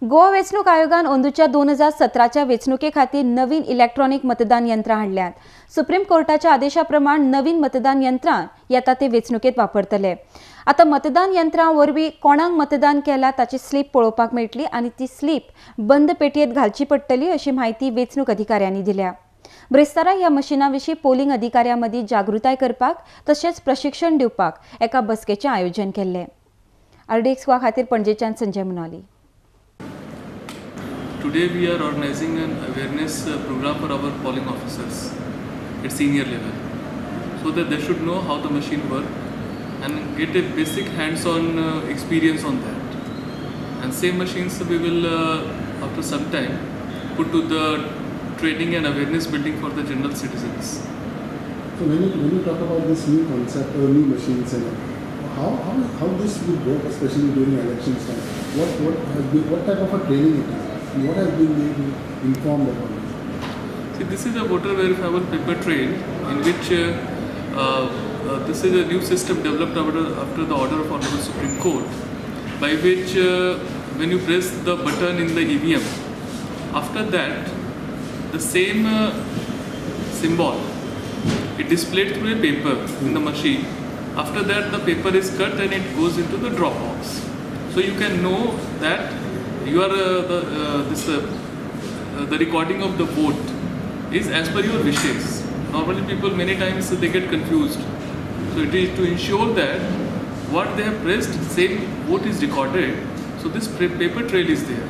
गोवा वेंचणूक आयोगान अंदूच्या 2017च्या वेंचणुके खातीर नवीन इलेक्ट्रॉनिक मतदान यंत्रां हाडल्यात. सुप्रीम कोर्टाच्या आदेशा प्रमाण नवीन मतदान यंत्रां येता ते वेंचणुकेत वापरतले. आता मतदान यंत्रां वरवीं कोणाक मतदान केला ताची स्लीप पळोवपाक मेळटली आनी ती स्लीप बंद पेटयेंत घालची पडटली अशी माहिती वेंचणूक अधिकाऱ्यांनी दिल्या. ब्रेस्तारा ह्या मशिना विशीं पोलिंग अधिकाऱ्यां मदीं जागृताय करपाक तशेंच प्रशिक्षण दिवपाक एका बसकेचें आयोजन केल्लें. RDX गोवा खातीर पणजेच्यान Sanjay Munali. Today we are organizing an awareness program for our polling officers at senior level, so that they should know how the machine works and get a basic hands-on experience on that. And same machines we will after some time put to the training and awareness building for the general citizens. So when you talk about this new concept or new machines, and how this would work, especially during elections time, what type of a training it is? What has been informed about it? See, this is a voter verifiable paper trail in which this is a new system developed after the order of Honorable Supreme Court, by which when you press the button in the EVM, after that the same symbol it displayed through a paper in the machine. After that the paper is cut and it goes into the drop box, so you can know that you are the recording of the vote is as per your wishes. Normally people many times they get confused, so it is to ensure that what they have pressed same vote is recorded. So this paper trail is there.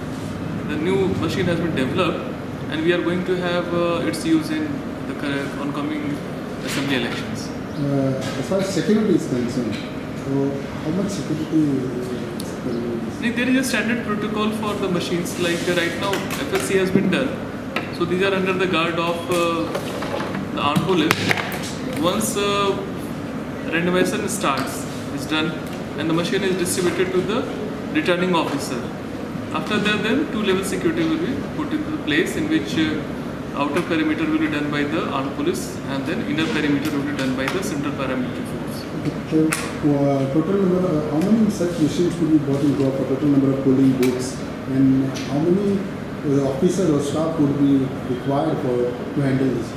The new machine has been developed and we are going to have its use in the oncoming assembly elections. As far as security is concerned, so how much security there is a standard protocol for the machines. Like right now FSC has been done, so these are under the guard of the armed police. Once randomization is done and the machine is distributed to the returning officer. After that then two-level security will be put into place, in which outer perimeter will be done by the armed police and then inner perimeter will be done by the central paramilitary force. Total number, how many such machines could be bought in Goa for total number of polling booths, and how many officers or staff would be required to handle this?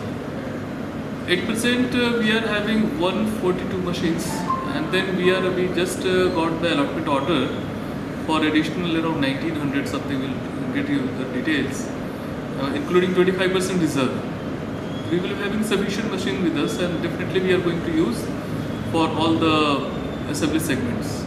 At present we are having 142 machines, and then we just got the allotment order for additional around 1900 something. Will get you the details, including 25% reserve. We will be having sufficient machine with us, and definitely we are going to use for all the assembly segments.